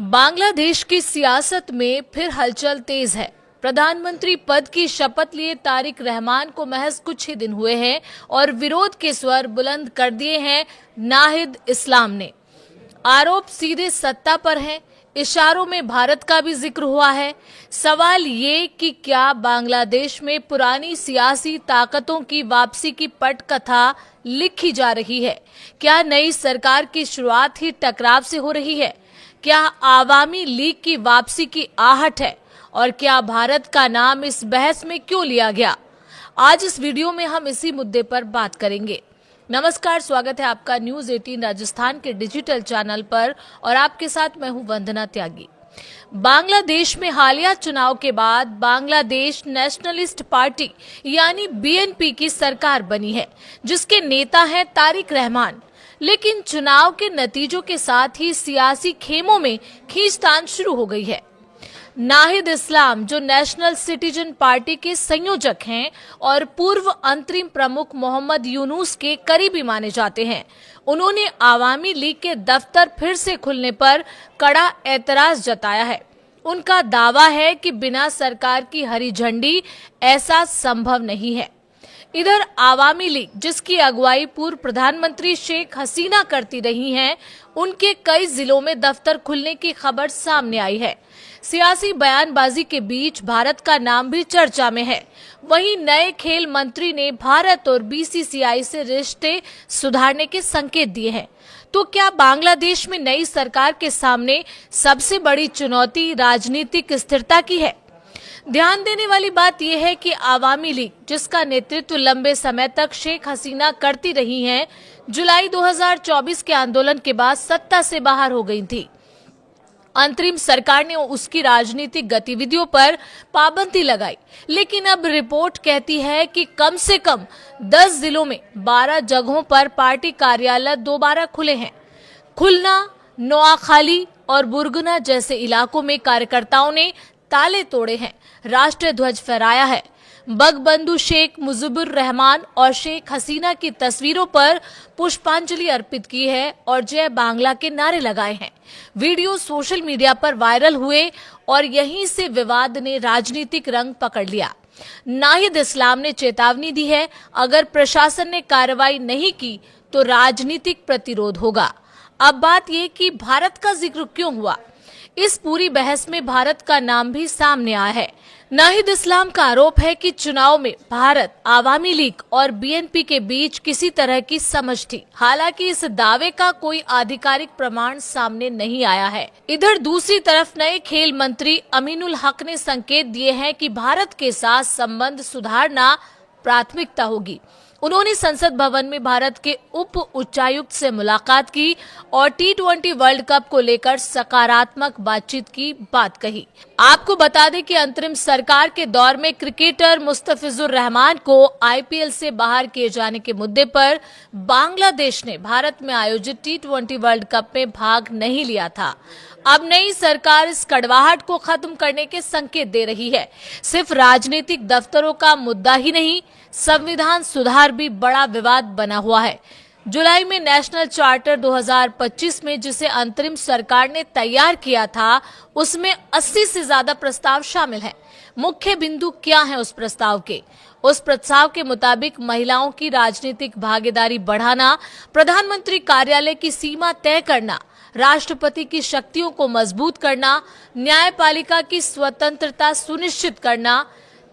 बांग्लादेश की सियासत में फिर हलचल तेज है। प्रधानमंत्री पद की शपथ लिए तारिक रहमान को महज कुछ ही दिन हुए हैं और विरोध के स्वर बुलंद कर दिए हैं नाहिद इस्लाम ने। आरोप सीधे सत्ता पर हैं, इशारों में भारत का भी जिक्र हुआ है। सवाल ये कि क्या बांग्लादेश में पुरानी सियासी ताकतों की वापसी की पटकथा लिखी जा रही है? क्या नई सरकार की शुरुआत ही टकराव से हो रही है? क्या आवामी लीग की वापसी की आहट है? और क्या भारत का नाम इस बहस में क्यों लिया गया? आज इस वीडियो में हम इसी मुद्दे पर बात करेंगे। नमस्कार, स्वागत है आपका न्यूज 18 राजस्थान के डिजिटल चैनल पर और आपके साथ मैं हूं वंदना त्यागी। बांग्लादेश में हालिया चुनाव के बाद बांग्लादेश नेशनलिस्ट पार्टी यानी बीएनपी की सरकार बनी है, जिसके नेता हैं तारिक रहमान। लेकिन चुनाव के नतीजों के साथ ही सियासी खेमों में खींचतान शुरू हो गई है। नाहिद इस्लाम, जो नेशनल सिटीजन पार्टी के संयोजक हैं और पूर्व अंतरिम प्रमुख मोहम्मद यूनुस के करीबी माने जाते हैं, उन्होंने आवामी लीग के दफ्तर फिर से खुलने पर कड़ा एतराज जताया है। उनका दावा है कि बिना सरकार की हरी झंडी ऐसा संभव नहीं है। इधर आवामी लीग, जिसकी अगुवाई पूर्व प्रधानमंत्री शेख हसीना करती रही हैं, उनके कई जिलों में दफ्तर खुलने की खबर सामने आई है। सियासी बयानबाजी के बीच भारत का नाम भी चर्चा में है। वहीं नए खेल मंत्री ने भारत और बीसीसीआई से रिश्ते सुधारने के संकेत दिए हैं। तो क्या बांग्लादेश में नई सरकार के सामने सबसे बड़ी चुनौती राजनीतिक स्थिरता की है? ध्यान देने वाली बात यह है कि आवामी लीग, जिसका नेतृत्व लंबे समय तक शेख हसीना करती रही हैं, जुलाई 2024 के आंदोलन के बाद सत्ता से बाहर हो गई थी। अंतरिम सरकार ने उसकी राजनीतिक गतिविधियों पर पाबंदी लगाई, लेकिन अब रिपोर्ट कहती है कि कम से कम 10 जिलों में 12 जगहों पर पार्टी कार्यालय दोबारा खुले हैं। खुलना, नोआखाली और बुरगुना जैसे इलाकों में कार्यकर्ताओं ने ताले तोड़े हैं, राष्ट्रीय ध्वज फहराया है, बगबंधु शेख मुजीबुर रहमान और शेख हसीना की तस्वीरों पर पुष्पांजलि अर्पित की है और जय बांग्ला के नारे लगाए हैं। वीडियो सोशल मीडिया पर वायरल हुए और यहीं से विवाद ने राजनीतिक रंग पकड़ लिया। नाहिद इस्लाम ने चेतावनी दी है, अगर प्रशासन ने कार्रवाई नहीं की तो राजनीतिक प्रतिरोध होगा। अब बात ये कि भारत का जिक्र क्यों हुआ? इस पूरी बहस में भारत का नाम भी सामने आया है। नाहिद इस्लाम का आरोप है कि चुनाव में भारत, आवामी लीग और बीएनपी के बीच किसी तरह की समझ थी। हालांकि इस दावे का कोई आधिकारिक प्रमाण सामने नहीं आया है। इधर दूसरी तरफ नए खेल मंत्री अमीनुल हक ने संकेत दिए हैं कि भारत के साथ संबंध सुधारना प्राथमिकता होगी। उन्होंने संसद भवन में भारत के उप उच्चायुक्त से मुलाकात की और T20 वर्ल्ड कप को लेकर सकारात्मक बातचीत की बात कही। आपको बता दें कि अंतरिम सरकार के दौर में क्रिकेटर मुस्तफिजुर रहमान को आईपीएल से बाहर किए जाने के मुद्दे पर बांग्लादेश ने भारत में आयोजित T20 वर्ल्ड कप में भाग नहीं लिया था। अब नई सरकार इस कड़वाहट को खत्म करने के संकेत दे रही है। सिर्फ राजनीतिक दफ्तरों का मुद्दा ही नहीं, संविधान सुधार भी बड़ा विवाद बना हुआ है। जुलाई में नेशनल चार्टर 2025 में, जिसे अंतरिम सरकार ने तैयार किया था, उसमें 80 से ज्यादा प्रस्ताव शामिल हैं। मुख्य बिंदु क्या है उस प्रस्ताव के? उस प्रस्ताव के मुताबिक महिलाओं की राजनीतिक भागीदारी बढ़ाना, प्रधानमंत्री कार्यालय की सीमा तय करना, राष्ट्रपति की शक्तियों को मजबूत करना, न्यायपालिका की स्वतंत्रता सुनिश्चित करना,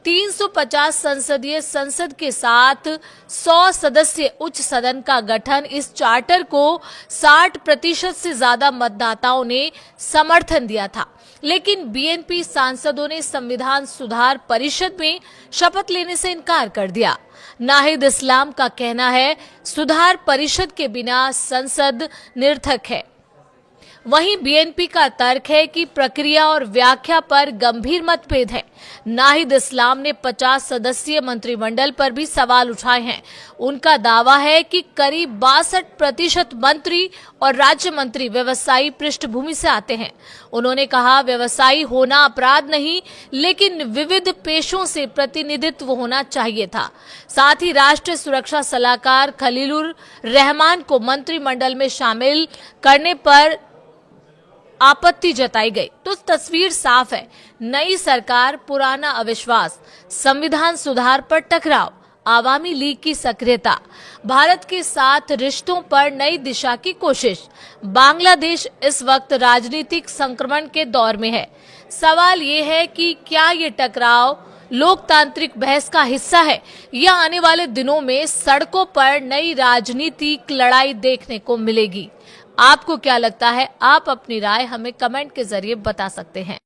350 संसदीय संसद के साथ 100 सदस्य उच्च सदन का गठन। इस चार्टर को 60% से ज्यादा मतदाताओं ने समर्थन दिया था, लेकिन बीएनपी सांसदों ने संविधान सुधार परिषद में शपथ लेने से इनकार कर दिया। नाहिद इस्लाम का कहना है, सुधार परिषद के बिना संसद निरर्थक है। वहीं बीएनपी का तर्क है कि प्रक्रिया और व्याख्या पर गंभीर मतभेद है। नाहिद इस्लाम ने 50 सदस्यीय मंत्रिमंडल पर भी सवाल उठाए हैं। उनका दावा है कि करीब 62% मंत्री और राज्य मंत्री व्यवसायी पृष्ठभूमि से आते हैं। उन्होंने कहा, व्यवसायी होना अपराध नहीं, लेकिन विविध पेशों से प्रतिनिधित्व होना चाहिए था। साथ ही राष्ट्रीय सुरक्षा सलाहकार खलीलुर रहमान को मंत्रिमंडल में शामिल करने पर आपत्ति जताई गई। तो तस्वीर साफ है, नई सरकार, पुराना अविश्वास, संविधान सुधार पर टकराव, आवामी लीग की सक्रियता, भारत के साथ रिश्तों पर नई दिशा की कोशिश। बांग्लादेश इस वक्त राजनीतिक संक्रमण के दौर में है। सवाल ये है कि क्या ये टकराव लोकतांत्रिक बहस का हिस्सा है या आने वाले दिनों में सड़कों पर नई राजनीतिक लड़ाई देखने को मिलेगी। आपको क्या लगता है? आप अपनी राय हमें कमेंट के जरिए बता सकते हैं।